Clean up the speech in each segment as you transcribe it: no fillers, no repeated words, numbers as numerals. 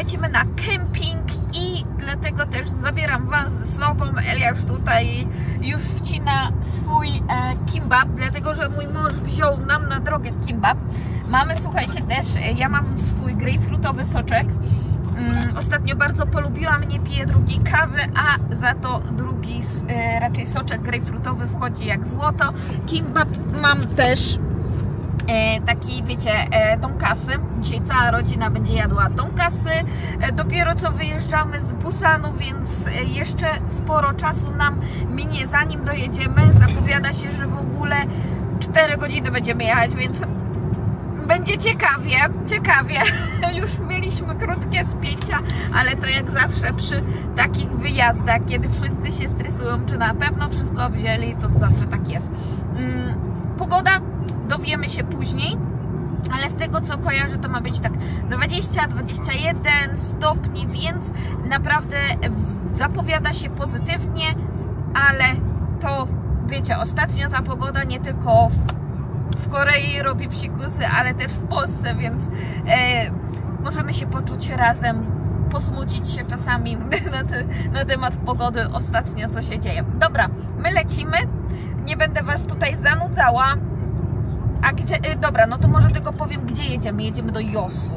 lecimy na kemping i dlatego też zabieram Was ze sobą. Elia już tutaj wcina swój kimbab, dlatego że mój mąż wziął nam na drogę kimbab. Mamy, słuchajcie, też, ja mam swój grejpfrutowy soczek. Ostatnio bardzo polubiłam, nie piję drugiej kawy, a za to drugi raczej soczek grejpfrutowy wchodzi jak złoto. Kimbab mam też taki, wiecie, tonkasy. Dzisiaj cała rodzina będzie jadła tonkasy. Dopiero co wyjeżdżamy z Busanu, więc jeszcze sporo czasu nam minie, zanim dojedziemy. Zapowiada się, że w ogóle 4 godziny będziemy jechać, więc będzie ciekawie. Już mieliśmy krótkie spięcia, ale to jak zawsze przy takich wyjazdach, kiedy wszyscy się stresują, czy na pewno wszystko wzięli, to zawsze tak jest. Pogoda dowiemy się później, ale z tego co kojarzę, to ma być tak 20-21 stopni, więc naprawdę zapowiada się pozytywnie, ale to wiecie, ostatnio ta pogoda nie tylko w Korei robi psikusy, ale też w Polsce, więc możemy się poczuć razem, posmucić się czasami na temat pogody ostatnio, co się dzieje. Dobra, my lecimy, nie będę Was tutaj zanudzała. A gdzie, dobra, no to może tylko powiem, gdzie jedziemy. Jedziemy do Yosu.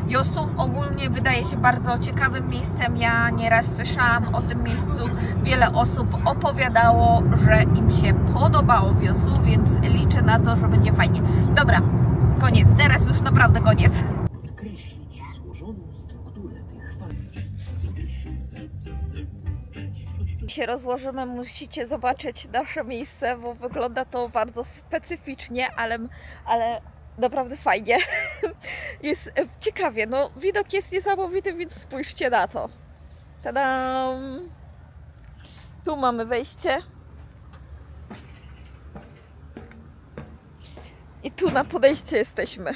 Yosu ogólnie wydaje się bardzo ciekawym miejscem. Ja nieraz słyszałam o tym miejscu. Wiele osób opowiadało, że im się podobało w Yosu, więc liczę na to, że będzie fajnie. Dobra, koniec. Teraz już naprawdę koniec. Się rozłożymy, musicie zobaczyć nasze miejsce, bo wygląda to bardzo specyficznie, ale naprawdę fajnie. Jest ciekawie, no widok jest niesamowity, więc spójrzcie na to. Tadam! Tu mamy wejście. I tu na podejście jesteśmy.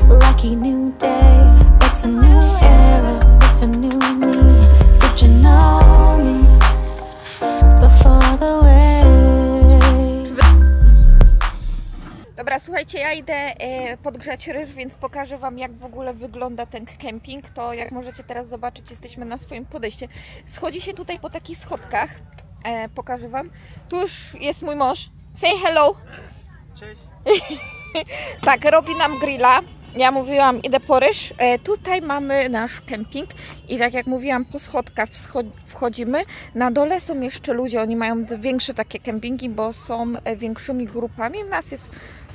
Lucky new day, it's a new era, it's a new me. Did you know me before the wave? Dobra, słuchajcie, ja idę podgrzać ryż, więc pokażę Wam, jak w ogóle wygląda ten kemping. To jak możecie teraz zobaczyć, jesteśmy na swoim podejściu. Schodzi się tutaj po takich schodkach. Pokażę Wam. Tu już jest mój mąż. Say hello! Cześć! Tak, robi nam grilla. Ja mówiłam, idę po ryż. Tutaj mamy nasz kemping i tak jak mówiłam, po schodkach wchodzimy. Na dole są jeszcze ludzie, oni mają większe takie kempingi, bo są większymi grupami. U nas jest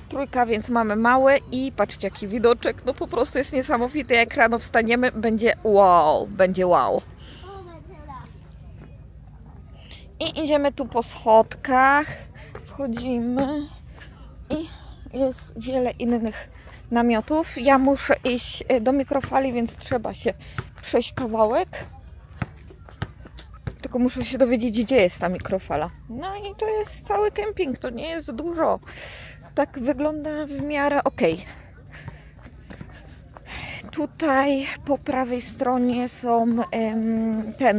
3, więc mamy małe i patrzcie jaki widoczek, no po prostu jest niesamowity. Jak rano wstaniemy, będzie wow, będzie wow. I idziemy tu po schodkach, wchodzimy i jest wiele innych namiotów. Ja muszę iść do mikrofali, więc trzeba się przejść kawałek. Tylko muszę się dowiedzieć, gdzie jest ta mikrofala. No i to jest cały kemping, to nie jest dużo. Tak wygląda w miarę ok. Tutaj po prawej stronie są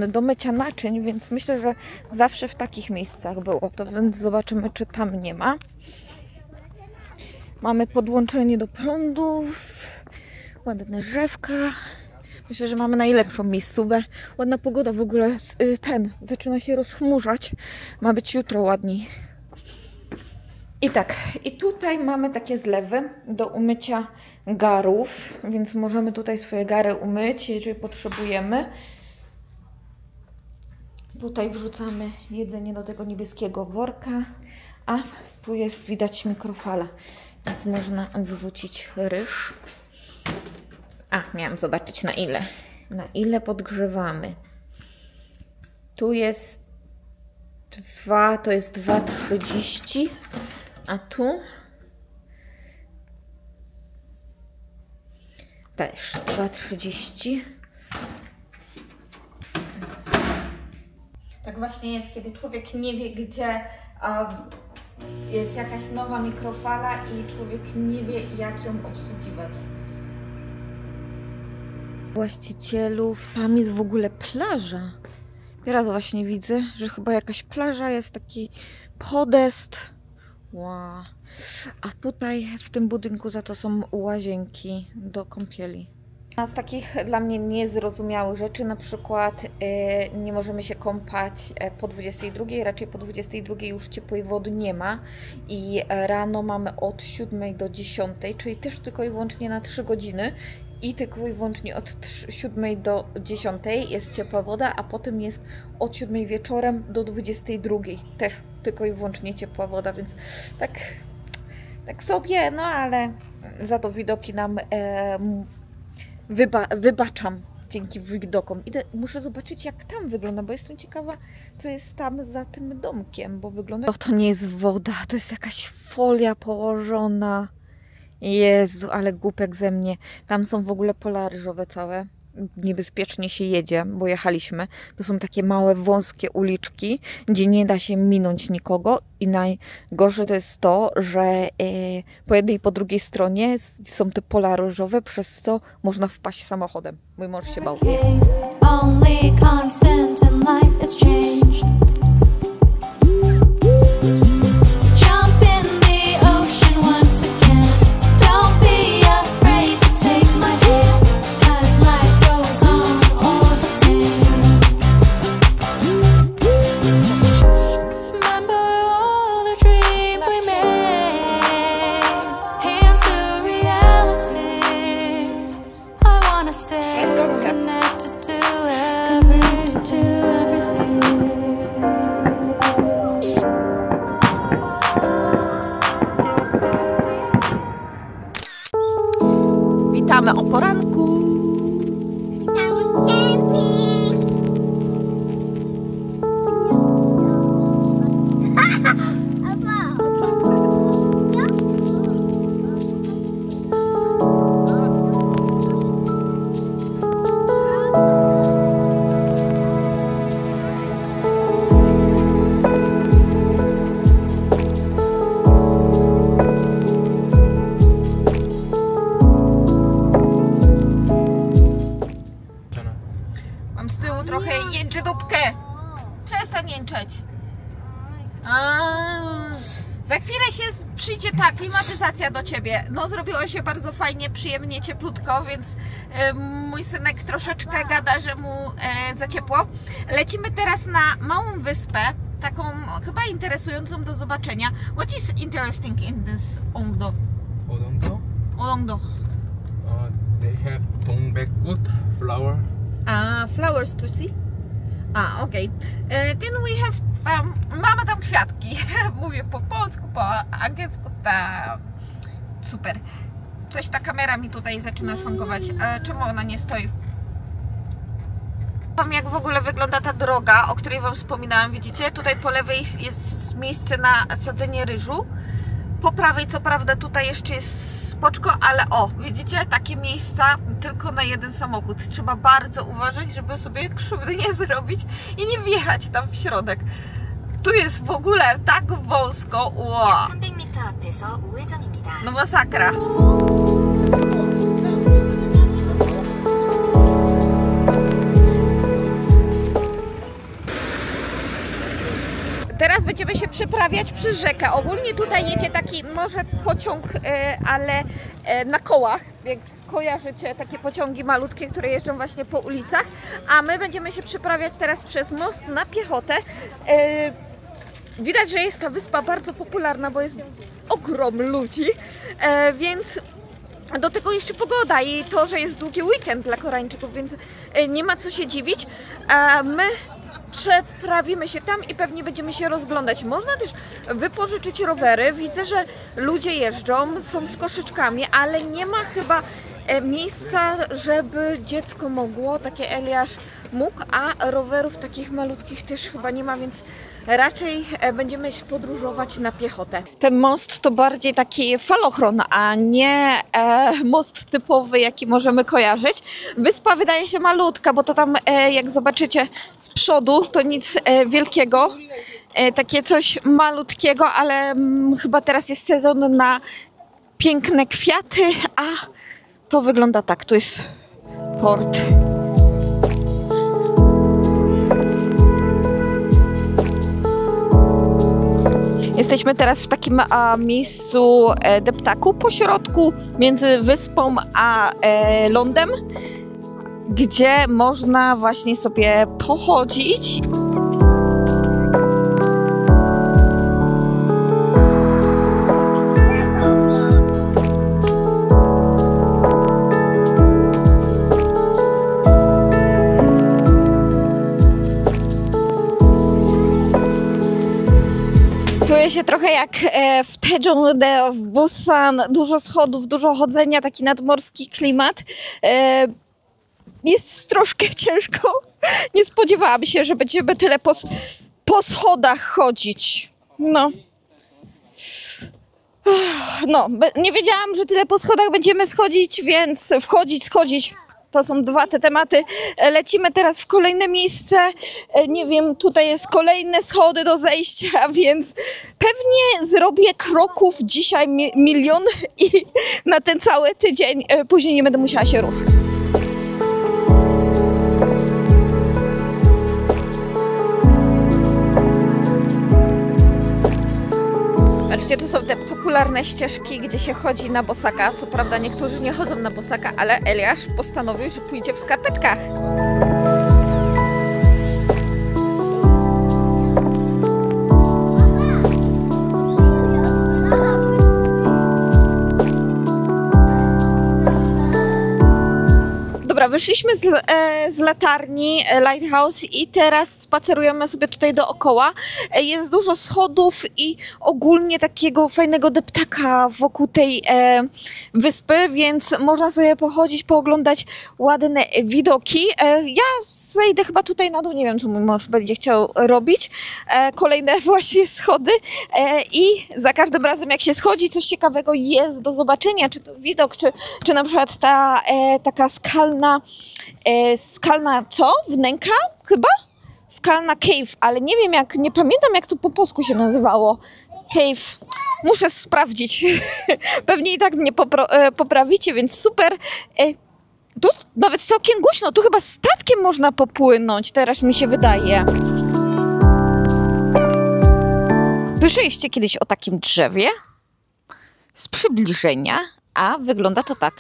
do mycia naczyń, więc myślę, że zawsze w takich miejscach było to, więc zobaczymy, czy tam nie ma. Mamy podłączenie do prądów, ładne drzewka. Myślę, że mamy najlepszą miejscówkę. Ładna pogoda w ogóle, zaczyna się rozchmurzać. Ma być jutro ładniej. I tak, i tutaj mamy takie zlewy do umycia garów, więc możemy tutaj swoje gary umyć, jeżeli potrzebujemy. Tutaj wrzucamy jedzenie do tego niebieskiego worka, a tu jest widać mikrofala. Więc można wrzucić ryż. A, miałam zobaczyć na ile podgrzewamy. Tu jest 2, to jest 2,30, a tu też 2,30. Tak właśnie jest, kiedy człowiek nie wie, gdzie jest jakaś nowa mikrofala i człowiek nie wie, jak ją obsługiwać. Właścicielów. Tam jest w ogóle plaża. Teraz właśnie widzę, że chyba jakaś plaża, jest taki podest. Wow. A tutaj w tym budynku za to są łazienki do kąpieli. Jedna z takich dla mnie niezrozumiałych rzeczy, na przykład nie możemy się kąpać po 22, raczej po 22 już ciepłej wody nie ma i rano mamy od 7 do 10, czyli też tylko i wyłącznie na 3 godziny i tylko i wyłącznie od 7 do 10 jest ciepła woda, a potem jest od 7 wieczorem do 22 też tylko i wyłącznie ciepła woda, więc tak sobie, no ale za to widoki nam wybaczam dzięki widokom. Muszę zobaczyć, jak tam wygląda, bo jestem ciekawa, co jest tam za tym domkiem, bo wygląda... To nie jest woda, to jest jakaś folia położona. Jezu, ale głupek ze mnie. Tam są w ogóle pola ryżowe całe. Niebezpiecznie się jedzie, bo jechaliśmy. To są takie małe, wąskie uliczki, gdzie nie da się minąć nikogo i najgorsze to jest to, że po jednej i po drugiej stronie są te pola ryżowe, przez co można wpaść samochodem. Mój mąż się bał. Only constant in life is change. Jump in the ocean once again. Don't be afraid to take my hand, 'cause life goes on all the same. Remember all the dreams we made, hands to reality. I wanna stay connected to everything. Witamy o poranku. Mam z tyłu trochę jęczy dupkę. Przestań jęczeć. Za chwilę się przyjdzie ta klimatyzacja do ciebie. No zrobiło się bardzo fajnie, przyjemnie, cieplutko, więc mój synek troszeczkę gada, że mu za ciepło. Lecimy teraz na małą wyspę, taką chyba interesującą do zobaczenia. What is interesting in this Ongdo? Ongdo. They have dongbekgut flower. Flowers to see? Okay. Then we have mama tam kwiatki. Mówię po polsku, po angielsku. Super. Coś ta kamera mi tutaj zaczyna szwankować. Czemu ona nie stoi? Wam jak w ogóle wygląda ta droga, o której wam wspominałam. Widzicie? Tutaj po lewej jest miejsce na sadzenie ryżu. Po prawej co prawda tutaj jeszcze jest spoczko, ale widzicie, takie miejsca tylko na jeden samochód. Trzeba bardzo uważać, żeby sobie krzywdy nie zrobić i nie wjechać tam w środek. Tu jest w ogóle tak wąsko. Wow. No masakra. Teraz będziemy się przeprawiać przez rzekę. Ogólnie tutaj jedzie taki może pociąg, ale na kołach. Jak kojarzycie takie pociągi malutkie, które jeżdżą właśnie po ulicach. A my będziemy się przeprawiać teraz przez most na piechotę. Widać, że jest ta wyspa bardzo popularna, bo jest ogrom ludzi, więc do tego jeszcze pogoda i to, że jest długi weekend dla Koreańczyków, więc nie ma co się dziwić. My przeprawimy się tam i pewnie będziemy się rozglądać. Można też wypożyczyć rowery. Widzę, że ludzie jeżdżą, są z koszyczkami, ale nie ma chyba miejsca, żeby dziecko mogło, takie Eliasz mógł, a rowerów takich malutkich też chyba nie ma, więc raczej będziemy podróżować na piechotę. Ten most to bardziej taki falochron, a nie most typowy, jaki możemy kojarzyć. Wyspa wydaje się malutka, bo to tam, jak zobaczycie z przodu, to nic wielkiego. Takie coś malutkiego, ale chyba teraz jest sezon na piękne kwiaty, a to wygląda tak. Tu jest airport. Jesteśmy teraz w takim miejscu deptaku pośrodku między wyspą a lądem, gdzie można właśnie sobie pochodzić. Czuję się trochę jak w Taejongdae, w Busan, dużo schodów, dużo chodzenia, taki nadmorski klimat. Jest troszkę ciężko. Nie spodziewałam się, że będziemy tyle po schodach chodzić. No, nie wiedziałam, że tyle po schodach będziemy schodzić, więc schodzić. To są dwa te tematy. Lecimy teraz w kolejne miejsce. Nie wiem, tutaj jest kolejne schody do zejścia, więc pewnie zrobię kroków dzisiaj 1 milion i na ten cały tydzień później nie będę musiała się ruszyć. Patrzcie, tu są te popularne ścieżki, gdzie się chodzi na bosaka. Co prawda niektórzy nie chodzą na bosaka, ale Eliasz postanowił, że pójdzie w skarpetkach. Dobra, wyszliśmy z latarni Lighthouse i teraz spacerujemy sobie tutaj dookoła. Jest dużo schodów i ogólnie takiego fajnego deptaka wokół tej wyspy, więc można sobie pochodzić, pooglądać ładne widoki. Ja zejdę chyba tutaj na dół, nie wiem, co mój mąż będzie chciał robić. Kolejne właśnie schody i za każdym razem jak się schodzi, coś ciekawego jest do zobaczenia, czy to widok, czy na przykład ta taka skalna co? Wnęka chyba? Skalna cave, ale nie wiem nie pamiętam jak to po polsku się nazywało. Cave. Muszę sprawdzić. Pewnie i tak mnie poprawicie, więc super. Tu nawet całkiem głośno, tu chyba statkiem można popłynąć, teraz mi się wydaje. Słyszeliście kiedyś o takim drzewie? Z przybliżenia, a wygląda to tak.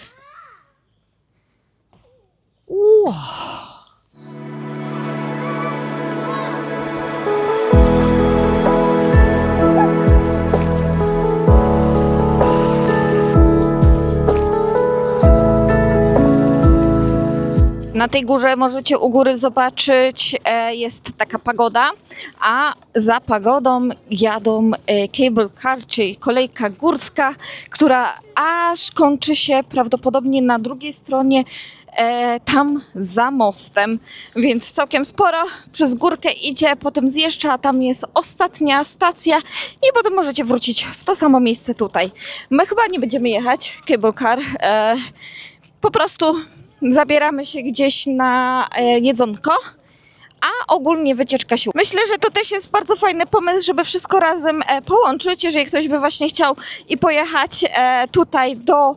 Wow. Na tej górze możecie u góry zobaczyć, jest taka pagoda, a za pagodą jadą cable car, czyli kolejka górska, która aż kończy się prawdopodobnie na drugiej stronie, tam za mostem, więc całkiem sporo przez górkę idzie, potem zjeżdża, a tam jest ostatnia stacja i potem możecie wrócić w to samo miejsce tutaj. My chyba nie będziemy jechać cable car, po prostu zabieramy się gdzieś na jedzonko, a ogólnie wycieczka sił. Myślę, że to też jest bardzo fajny pomysł, żeby wszystko razem połączyć, jeżeli ktoś by właśnie chciał i pojechać tutaj do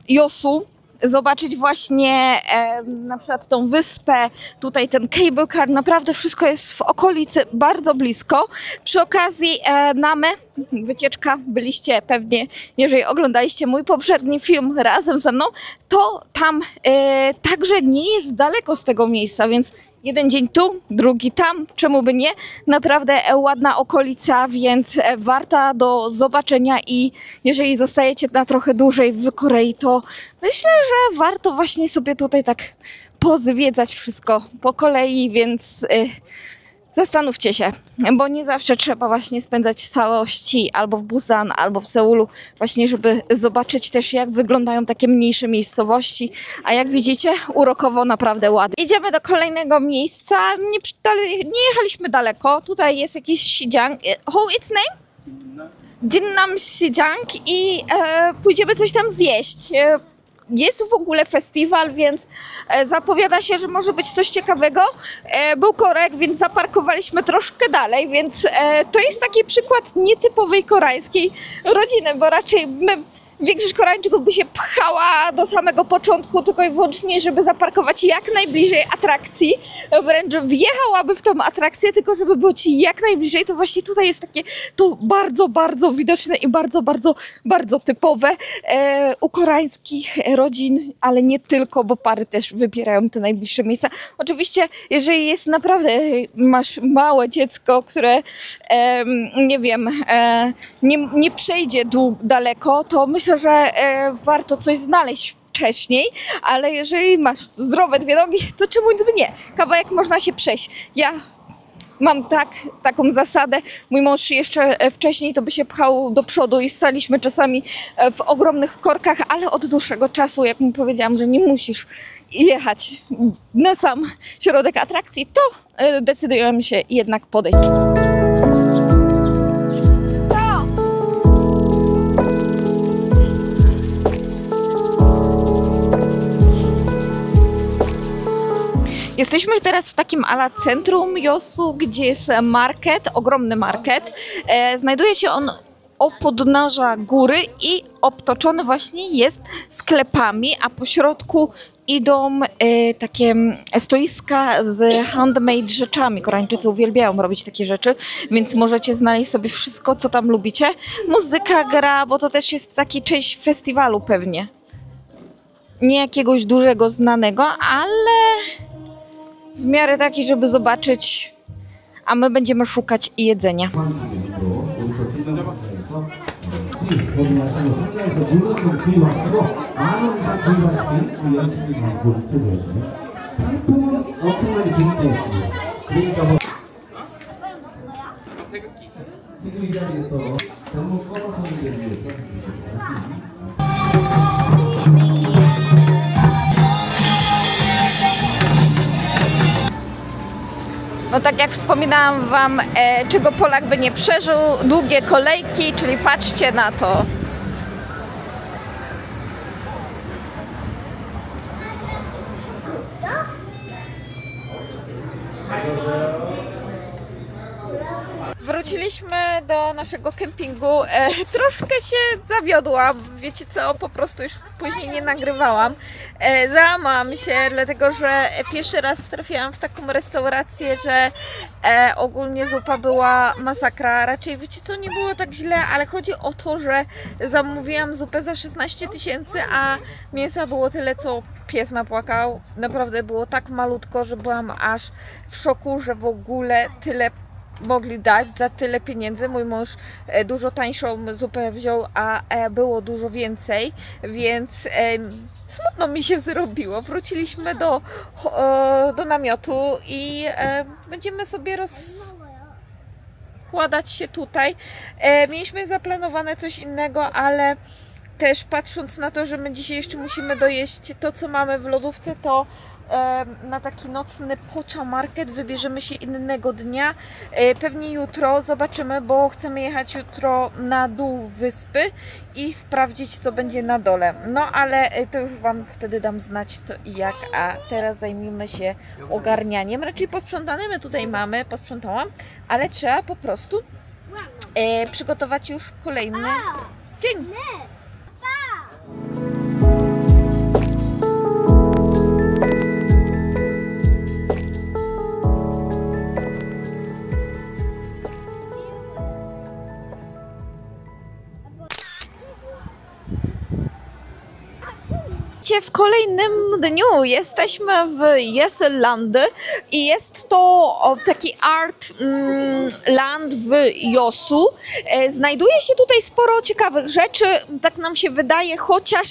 Yosu, zobaczyć właśnie na przykład tą wyspę, tutaj ten cable car, naprawdę wszystko jest w okolicy bardzo blisko. Przy okazji Name, wycieczka, byliście pewnie, jeżeli oglądaliście mój poprzedni film razem ze mną, to tam także nie jest daleko z tego miejsca, więc jeden dzień tu, drugi tam, czemu by nie? Naprawdę ładna okolica, więc warta do zobaczenia i jeżeli zostajecie na trochę dłużej w Korei, to myślę, że warto właśnie sobie tutaj tak pozwiedzać wszystko po kolei, więc zastanówcie się, bo nie zawsze trzeba właśnie spędzać całości albo w Busan, albo w Seulu, właśnie żeby zobaczyć też jak wyglądają takie mniejsze miejscowości, a jak widzicie urokowo naprawdę ładnie. Idziemy do kolejnego miejsca, nie jechaliśmy daleko, tutaj jest jakiś Sijiang, how its name? Jinnam Sijiang i pójdziemy coś tam zjeść. Jest w ogóle festiwal, więc zapowiada się, że może być coś ciekawego. Był korek, więc zaparkowaliśmy troszkę dalej, więc to jest taki przykład nietypowej koreańskiej rodziny, bo raczej my większość Koreańczyków by się pchała do samego początku tylko i wyłącznie, żeby zaparkować jak najbliżej atrakcji, wręcz wjechałaby w tą atrakcję, tylko żeby było ci jak najbliżej. To właśnie tutaj jest takie to bardzo, bardzo widoczne i bardzo, bardzo, bardzo typowe u koreańskich rodzin, ale nie tylko, bo pary też wybierają te najbliższe miejsca. Oczywiście, jeżeli jest naprawdę, masz małe dziecko, które nie wiem, nie przejdzie daleko, to myślę, że warto coś znaleźć wcześniej, ale jeżeli masz zdrowe dwie nogi, to czemu by nie? Kawałek można się przejść. Ja mam taką zasadę, mój mąż jeszcze wcześniej to by się pchał do przodu i staliśmy czasami w ogromnych korkach, ale od dłuższego czasu, jak mu powiedziałam, że nie musisz jechać na sam środek atrakcji, to decydujemy się jednak podejść. Jesteśmy teraz w takim ala centrum Yosu, gdzie jest market, ogromny market. Znajduje się on u podnóża góry i obtoczony właśnie jest sklepami, a po środku idą takie stoiska z handmade rzeczami. Koreańczycy uwielbiają robić takie rzeczy, więc możecie znaleźć sobie wszystko, co tam lubicie. Muzyka gra, bo to też jest taki część festiwalu pewnie. Nie jakiegoś dużego, znanego, ale w miarę taki, żeby zobaczyć, a my będziemy szukać jedzenia. No tak jak wspominałam Wam, czego Polak by nie przeżył, długie kolejki, czyli patrzcie na to. Wróciliśmy do naszego kempingu. Troszkę się zawiodłam, wiecie co, po prostu już później nie nagrywałam. Załamałam się, dlatego że pierwszy raz trafiłam w taką restaurację, że ogólnie zupa była masakra. Raczej wiecie co, nie było tak źle, ale chodzi o to, że zamówiłam zupę za 16 000, a mięsa było tyle, co pies napłakał. Naprawdę było tak malutko, że byłam aż w szoku, że w ogóle tyle mogli dać za tyle pieniędzy. Mój mąż dużo tańszą zupę wziął, a było dużo więcej, więc smutno mi się zrobiło. Wróciliśmy do namiotu i będziemy sobie rozkładać się tutaj. Mieliśmy zaplanowane coś innego, ale też patrząc na to, że my dzisiaj jeszcze musimy dojeść to, co mamy w lodówce, to na taki nocny Pocha Market wybierzemy się innego dnia. Pewnie jutro zobaczymy, bo chcemy jechać jutro na dół wyspy i sprawdzić, co będzie na dole. No ale to już Wam wtedy dam znać, co i jak, a teraz zajmijmy się ogarnianiem. Raczej posprzątane my tutaj mamy, posprzątałam, ale trzeba po prostu przygotować już kolejny dzień. W kolejnym dniu jesteśmy w Yeseland i jest to taki art land w Yosu. Znajduje się tutaj sporo ciekawych rzeczy, tak nam się wydaje, chociaż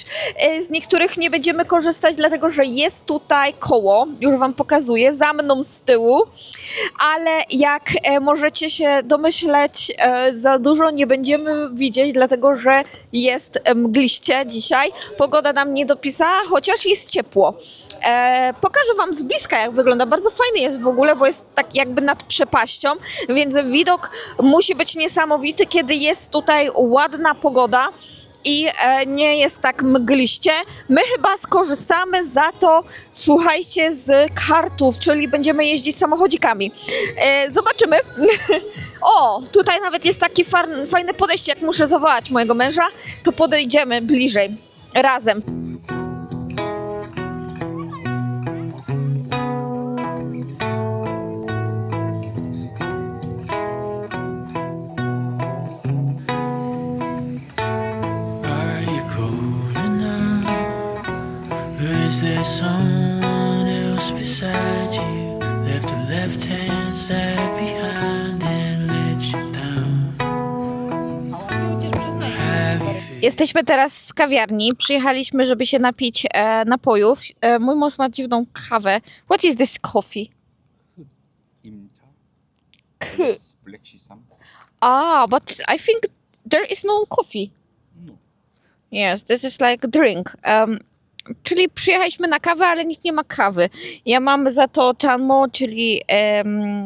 z niektórych nie będziemy korzystać, dlatego że jest tutaj koło, już Wam pokazuję, za mną z tyłu, ale jak możecie się domyśleć, za dużo nie będziemy widzieć, dlatego że jest mgliście dzisiaj, pogoda nam nie dopisała, chociaż jest ciepło. Pokażę Wam z bliska, jak wygląda. Bardzo fajny jest w ogóle, bo jest tak jakby nad przepaścią, więc widok musi być niesamowity, kiedy jest tutaj ładna pogoda. i nie jest tak mgliście. My chyba skorzystamy za to, słuchajcie, z kartów, czyli będziemy jeździć samochodzikami. Zobaczymy. O, tutaj nawet jest takie fajne podejście, jak muszę zawołać mojego męża, to podejdziemy bliżej, razem. Is there someone else beside you? Left a left-hand side behind and let you down. Jesteśmy teraz w kawiarni. Przyjechaliśmy, żeby się napić napojów. Mój mąż ma dziwną kawę. What is this coffee? Imcha. Black sesame. But I think there is no coffee. No. Yes, this is like drink. Czyli przyjechaliśmy na kawę, ale nikt nie ma kawy. Ja mam za to chanmo, czyli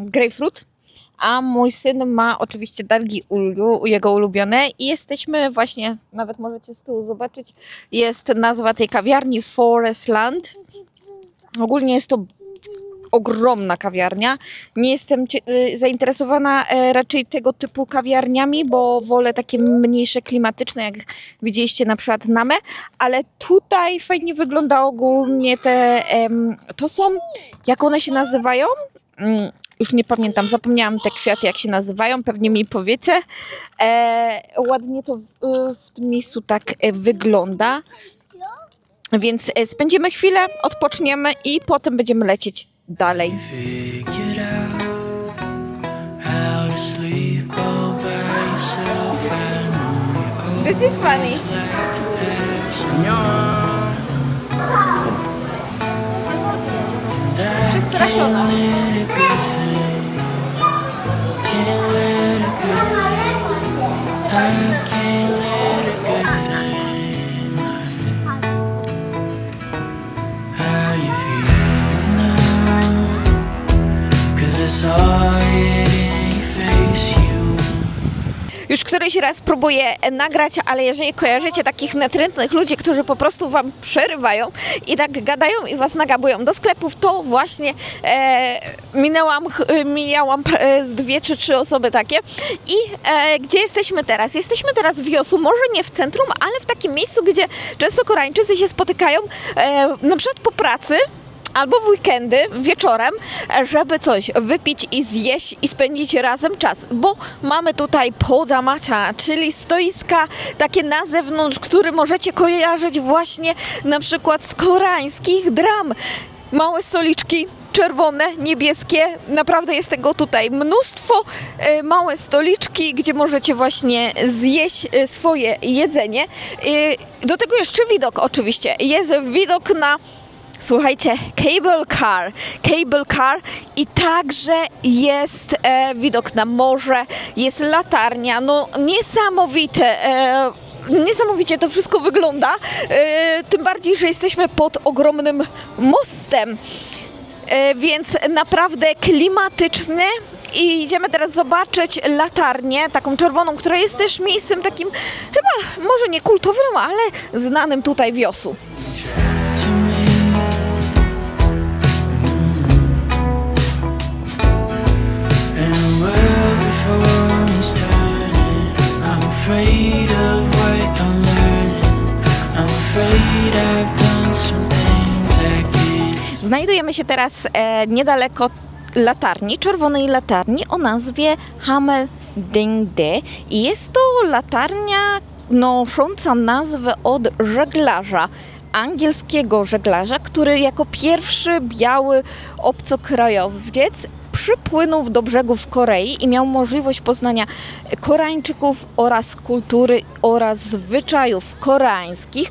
grapefruit, a mój syn ma oczywiście dalgi ulu, jego ulubione i jesteśmy właśnie, nawet możecie z tyłu zobaczyć, jest nazwa tej kawiarni Forestland. Ogólnie jest to ogromna kawiarnia. Nie jestem zainteresowana raczej tego typu kawiarniami, bo wolę takie mniejsze, klimatyczne, jak widzieliście na przykład Namę, ale tutaj fajnie wygląda ogólnie te, to są, jak one się nazywają? Już nie pamiętam, zapomniałam te kwiaty, jak się nazywają, pewnie mi powiecie. Ładnie to w tym miejscu tak wygląda. Więc spędzimy chwilę, odpoczniemy i potem będziemy lecieć dalej. Figured out how to sleep all by yourself. I know you This is funny. always like to have someone. And I can't let a good thing, can't let a good thing, I can't let a good thing. How you feel now? 'Cause it's all in your face, you. Już któryś raz próbuję nagrać, ale jeżeli kojarzycie takich natrętnych ludzi, którzy po prostu wam przerywają i tak gadają i was nagabują do sklepów, to właśnie mijałam z 2 czy 3 osoby takie. I gdzie jesteśmy teraz? Jesteśmy teraz w Yosu, może nie w centrum, ale w takim miejscu, gdzie często Koreańczycy się spotykają, na przykład po pracy, albo w weekendy, wieczorem, żeby coś wypić i zjeść i spędzić razem czas, bo mamy tutaj podamacha, czyli stoiska takie na zewnątrz, które możecie kojarzyć właśnie na przykład z koreańskich dram. Małe stoliczki, czerwone, niebieskie, naprawdę jest tego tutaj mnóstwo, małe stoliczki, gdzie możecie właśnie zjeść swoje jedzenie. Do tego jeszcze widok oczywiście, jest widok na, słuchajcie, cable car i także jest widok na morze, jest latarnia, no niesamowicie to wszystko wygląda, tym bardziej, że jesteśmy pod ogromnym mostem, więc naprawdę klimatyczny. I idziemy teraz zobaczyć latarnię, taką czerwoną, która jest też miejscem takim chyba, może nie kultowym, ale znanym tutaj w Yosu. To me, and the world before me's turning. I'm afraid of what I'm learning. I'm afraid I've done some things I can't. Znajdujemy się teraz niedaleko latarni, czerwonej latarni o nazwie Hameldingde i jest to latarnia nosząca nazwę od żeglarza, angielskiego żeglarza, który jako pierwszy biały obcokrajowiec przypłynął do brzegów Korei i miał możliwość poznania Koreańczyków oraz kultury oraz zwyczajów koreańskich.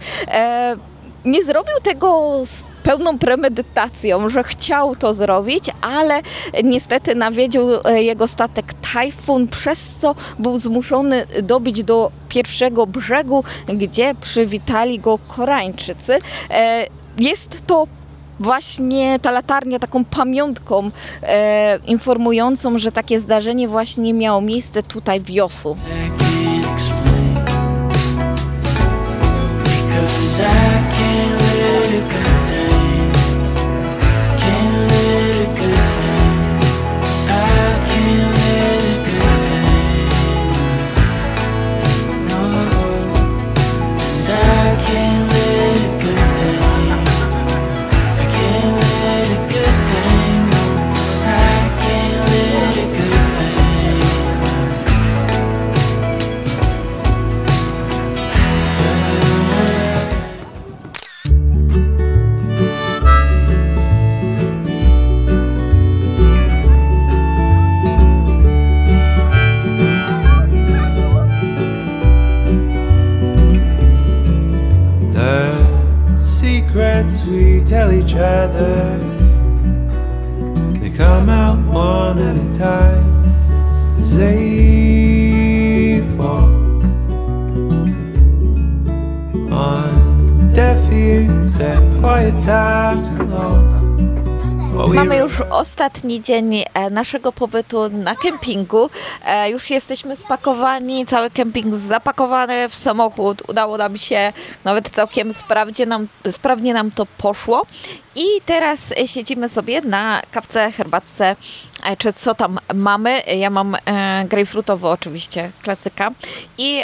Nie zrobił tego z pełną premedytacją, że chciał to zrobić, ale niestety nawiedził jego statek tajfun, przez co był zmuszony dobić do pierwszego brzegu, gdzie przywitali go Koreańczycy. Jest to właśnie ta latarnia taką pamiątką informującą, że takie zdarzenie właśnie miało miejsce tutaj w Yosu. I can't explain. 'cause I can't let a good thing, can't let a good thing, I can't let a good thing, no, and I can't let a good thing, I can't let a good thing, no, I can't let a good thing. The secrets we tell each other, they come out one at a time as they fall on deaf ears at quiet times and lost. Mamy już ostatni dzień naszego pobytu na kempingu. Już jesteśmy spakowani, cały kemping zapakowany w samochód. Udało nam się, nawet całkiem sprawnie nam to poszło. I teraz siedzimy sobie na kawce, herbatce, czy co tam mamy. Ja mam grejpfrutowy oczywiście, klasyka. I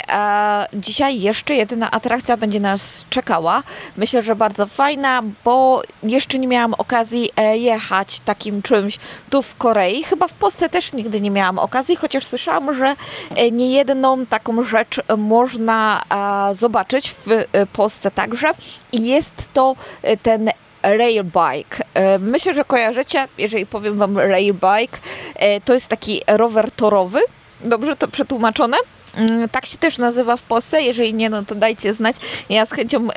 dzisiaj jeszcze jedyna atrakcja będzie nas czekała. Myślę, że bardzo fajna, bo jeszcze nie miałam okazji jechać takim czymś tu w Korei. Chyba w Polsce też nigdy nie miałam okazji, chociaż słyszałam, że niejedną taką rzecz można zobaczyć w Polsce także. I jest to ten rail bike. Myślę, że kojarzycie, jeżeli powiem wam rail bike. To jest taki rower torowy. Dobrze to przetłumaczone? Tak się też nazywa w Polsce. Jeżeli nie, no to dajcie znać. Ja z chęcią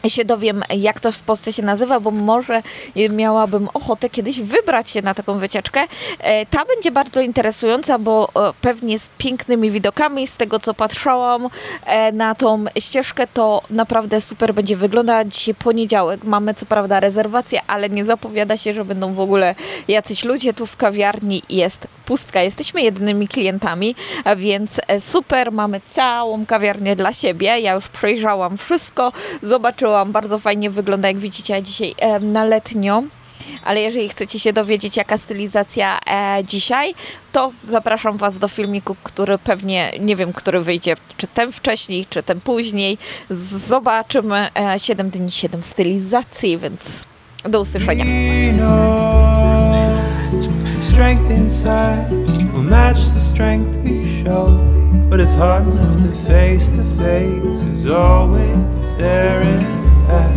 się dowiem, jak to w Polsce się nazywa, bo może miałabym ochotę kiedyś wybrać się na taką wycieczkę. Ta będzie bardzo interesująca, bo pewnie z pięknymi widokami, z tego co patrzyłam na tą ścieżkę, to naprawdę super będzie wyglądać. Dzisiaj poniedziałek, mamy co prawda rezerwację, ale nie zapowiada się, że będą w ogóle jacyś ludzie. Tu w kawiarni jest pustka, jesteśmy jedynymi klientami, więc super, mamy całą kawiarnię dla siebie. Ja już przejrzałam wszystko, zobaczyłam, bardzo fajnie wygląda, jak widzicie dzisiaj na letnio. Ale jeżeli chcecie się dowiedzieć, jaka stylizacja dzisiaj, to zapraszam was do filmiku, który pewnie, nie wiem, który wyjdzie, czy ten wcześniej, czy ten później. Zobaczymy 7 dni, 7 stylizacji, więc do usłyszenia. Strength inside will match the strength we show, but it's hard enough to face the face who's always staring back.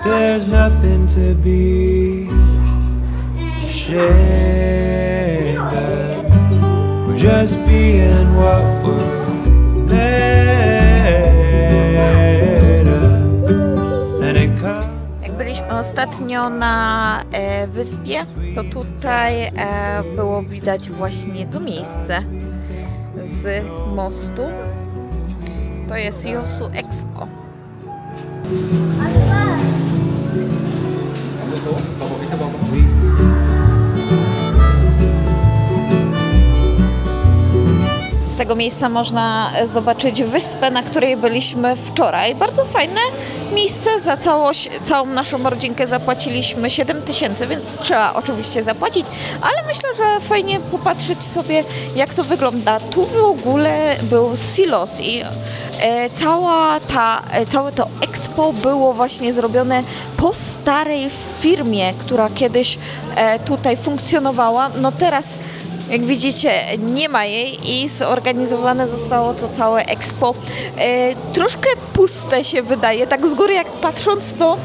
There's nothing to be ashamed of. We're just being what we're made of, and it comes. Byliśmy ostatnio na wyspie, to tutaj było widać właśnie to miejsce z mostu. To jest Yosu Expo. Z tego miejsca można zobaczyć wyspę, na której byliśmy wczoraj. Bardzo fajne miejsce. Za całą naszą rodzinkę zapłaciliśmy 7 000, więc trzeba oczywiście zapłacić, ale myślę, że fajnie popatrzeć sobie, jak to wygląda. Tu w ogóle był silos i całe to expo było właśnie zrobione po starej firmie, która kiedyś tutaj funkcjonowała. No teraz, jak widzicie, nie ma jej i zorganizowane zostało to całe expo. Troszkę puste się wydaje, tak z góry jak patrząc, to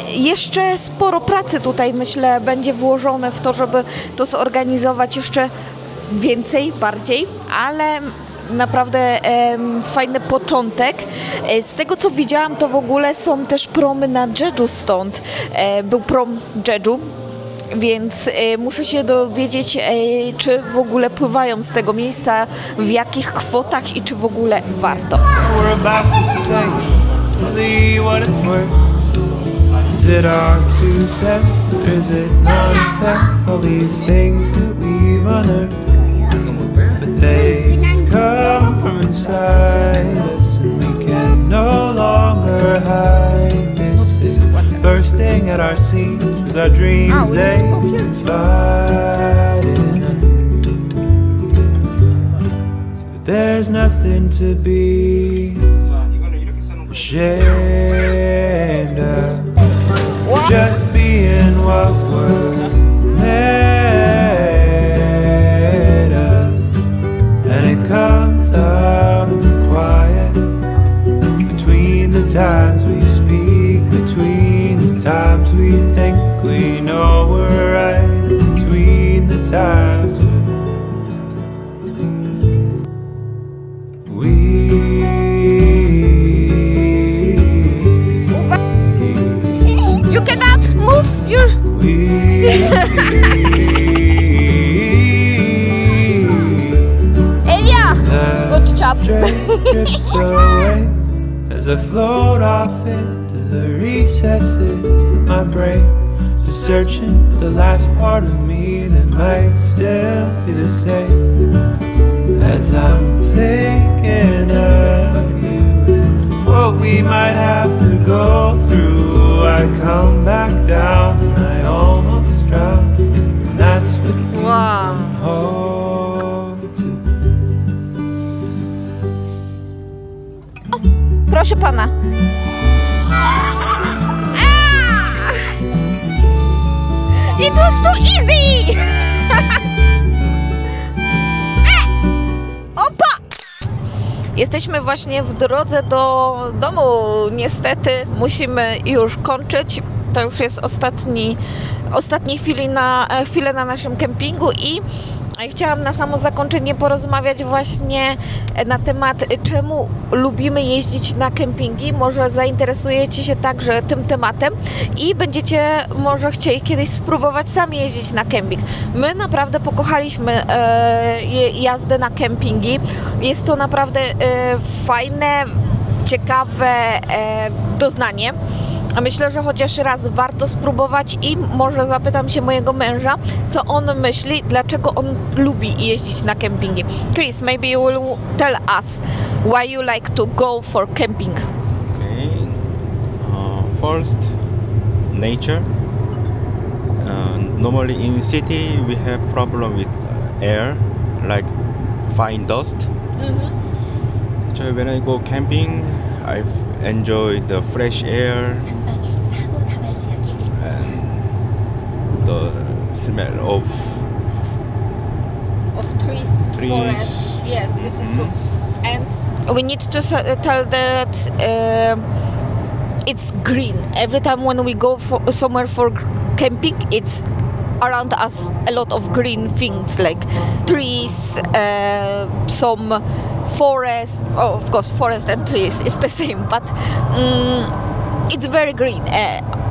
jeszcze sporo pracy tutaj, myślę, będzie włożone w to, żeby to zorganizować jeszcze więcej, bardziej, ale naprawdę fajny początek. Z tego co widziałam, to w ogóle są też promy na Jeju stąd. Był prom Jeju, więc muszę się dowiedzieć, czy w ogóle pływają z tego miejsca, w jakich kwotach i czy w ogóle warto. Is it our 2 cents, or is it nonsense? All these things that we've unearthed, but they come from inside us, and we can no longer hide. This is bursting at our seams, cause our dreams, they confide in us. But there's nothing to be ashamed of. We're just being what we're made of, and it comes out in the quiet, between the times we speak, between the times we think we know we're right, between the times You cannot move your... Elia! Good job. Drips away as I float off into the recesses of my brain, just searching for the last part of me that might still be the same. As I'm thinking of you and what we might have to go through, I come back down and I almost drown, and that's what you Wow. can hold to. Proszę pana. It was too easy! Opa! Jesteśmy właśnie w drodze do domu. Niestety musimy już kończyć. To już jest ostatnie chwile na naszym kempingu i chciałam na samo zakończenie porozmawiać właśnie na temat, czemu lubimy jeździć na kempingi. Może zainteresujecie się także tym tematem i będziecie może chcieli kiedyś spróbować sami jeździć na kemping. My naprawdę pokochaliśmy jazdę na kempingi. Jest to naprawdę fajne, ciekawe doznanie. Myślę, że chociaż raz warto spróbować i może zapytam się mojego męża, co on myśli, dlaczego on lubi jeździć na kempingi. Chris, maybe you will tell us why you like to go for camping. Okay. First, nature. Normally in city we have problem with air, like fine dust. So when I go camping, I enjoy the fresh air and the smell of trees. Forest. Yes, this is true. And we need to tell that it's green. Every time when we go somewhere for camping, it's around us a lot of green things like trees, some forest. Oh, of course, forest and trees is the same, but it's very green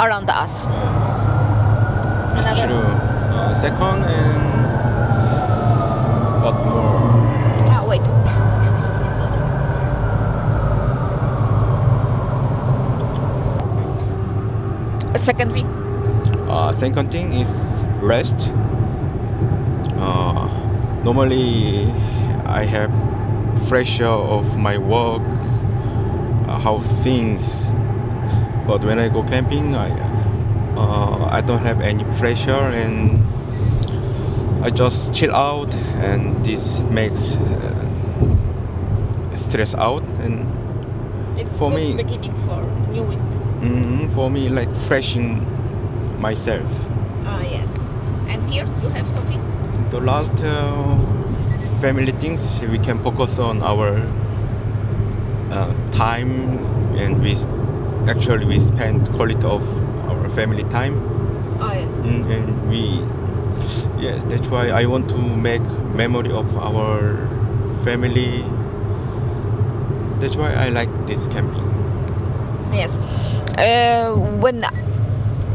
around us. It's true. Second, and what more? Wait. Second thing. Second thing is rest. Normally, I have pressure of my work, how things. But when I go camping, I don't have any pressure, and I just chill out, and this makes stress out. And It's for good me, beginning for new week. for me, like freshing myself. Yes. And here you have something? The last family things, we can focus on our time, and we spend quality of our family time. Yes. And yes, that's why I want to make memory of our family. That's why I like this camping. Yes.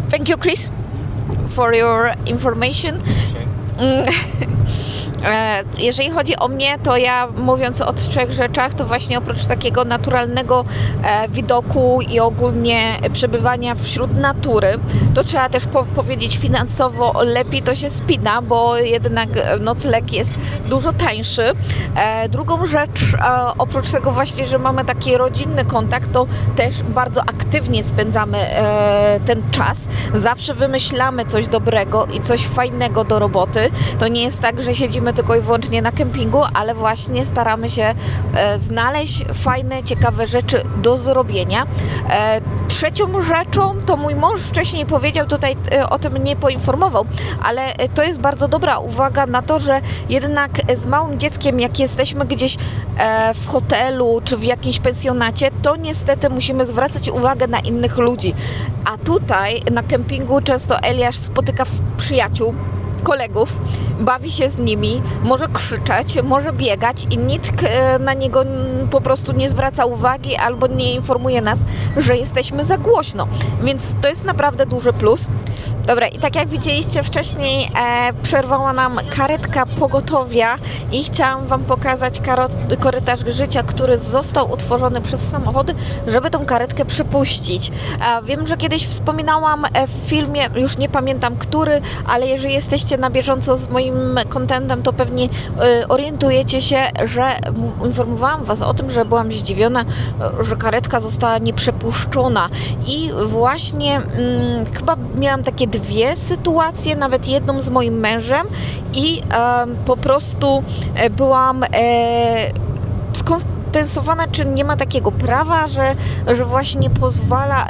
Thank you, Chris, for your information. Jeżeli chodzi o mnie, to ja mówiąc o 3 rzeczach, to właśnie oprócz takiego naturalnego widoku i ogólnie przebywania wśród natury, to trzeba też powiedzieć finansowo lepiej to się spina, bo jednak nocleg jest dużo tańszy. Drugą rzecz, oprócz tego właśnie, że mamy taki rodzinny kontakt, to też bardzo aktywnie spędzamy ten czas. Zawsze wymyślamy coś dobrego i coś fajnego do roboty. To nie jest tak, że siedzimy tylko i wyłącznie na kempingu, ale właśnie staramy się znaleźć fajne, ciekawe rzeczy do zrobienia. Trzecią rzeczą, to mój mąż wcześniej powiedział, tutaj o tym nie poinformował, ale to jest bardzo dobra uwaga na to, że jednak z małym dzieckiem, jak jesteśmy gdzieś w hotelu czy w jakimś pensjonacie, to niestety musimy zwracać uwagę na innych ludzi. A tutaj na kempingu często Eliasz spotyka przyjaciół, kolegów, bawi się z nimi, może krzyczeć, może biegać i nikt na niego po prostu nie zwraca uwagi albo nie informuje nas, że jesteśmy za głośno. Więc to jest naprawdę duży plus. Dobra, i tak jak widzieliście wcześniej, przerwała nam karetka pogotowia i chciałam Wam pokazać korytarz życia, który został utworzony przez samochody, żeby tą karetkę przepuścić. Wiem, że kiedyś wspominałam w filmie, już nie pamiętam który, ale jeżeli jesteście na bieżąco z moim contentem, to pewnie orientujecie się, że informowałam Was o tym, że byłam zdziwiona, że karetka została nieprzepuszczona i właśnie chyba miałam takie 2 sytuacje, nawet jedną z moim mężem i po prostu byłam skontensowana, czy nie ma takiego prawa, że właśnie pozwala,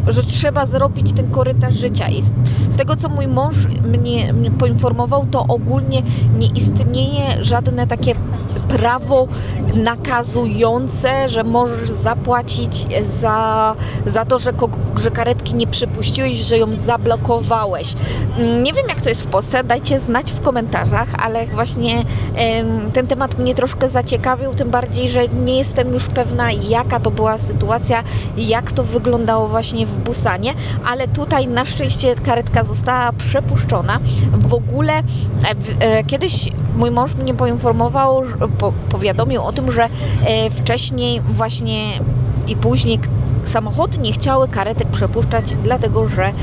że trzeba zrobić ten korytarz życia. I z tego, co mój mąż mnie poinformował, to ogólnie nie istnieje żadne takie prawo nakazujące, że możesz zapłacić za to, że karetki nie przepuściłeś, że ją zablokowałeś. Nie wiem, jak to jest w Polsce, dajcie znać w komentarzach, ale właśnie ten temat mnie troszkę zaciekawił, tym bardziej, że nie jestem już pewna, jaka to była sytuacja, jak to wyglądało właśnie w Busanie, ale tutaj na szczęście karetka została przepuszczona. W ogóle kiedyś mój mąż mnie poinformował, powiadomił o tym, że wcześniej właśnie i później samochody nie chciały karetek przepuszczać, dlatego że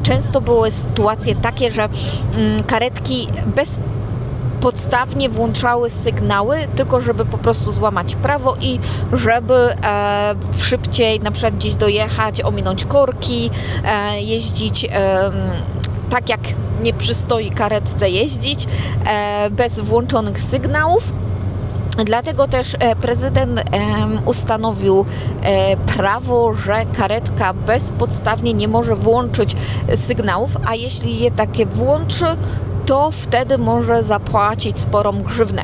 często były sytuacje takie, że karetki bezpodstawnie włączały sygnały, tylko żeby po prostu złamać prawo i żeby szybciej na przykład gdzieś dojechać, ominąć korki, jeździć tak, jak nie przystoi karetce jeździć, bez włączonych sygnałów. Dlatego też prezydent ustanowił prawo, że karetka bezpodstawnie nie może włączyć sygnałów, a jeśli je takie włączy, to wtedy może zapłacić sporą grzywnę.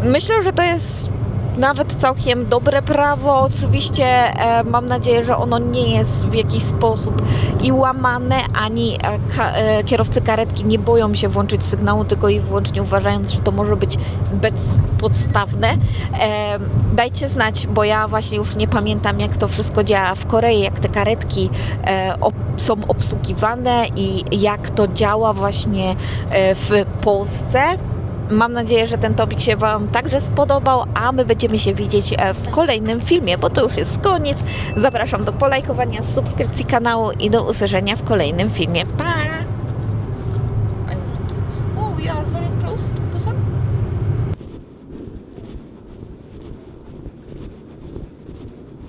Myślę, że to jest nawet całkiem dobre prawo. Oczywiście mam nadzieję, że ono nie jest w jakiś sposób i łamane, ani kierowcy karetki nie boją się włączyć sygnału, tylko i wyłącznie uważając, że to może być bezpodstawne. Dajcie znać, bo ja właśnie już nie pamiętam, jak to wszystko działa w Korei, jak te karetki są obsługiwane i jak to działa właśnie w Polsce. Mam nadzieję, że ten topik się Wam także spodobał, a my będziemy się widzieć w kolejnym filmie, bo to już jest koniec. Zapraszam do polajkowania, subskrypcji kanału i do usłyszenia w kolejnym filmie. Pa!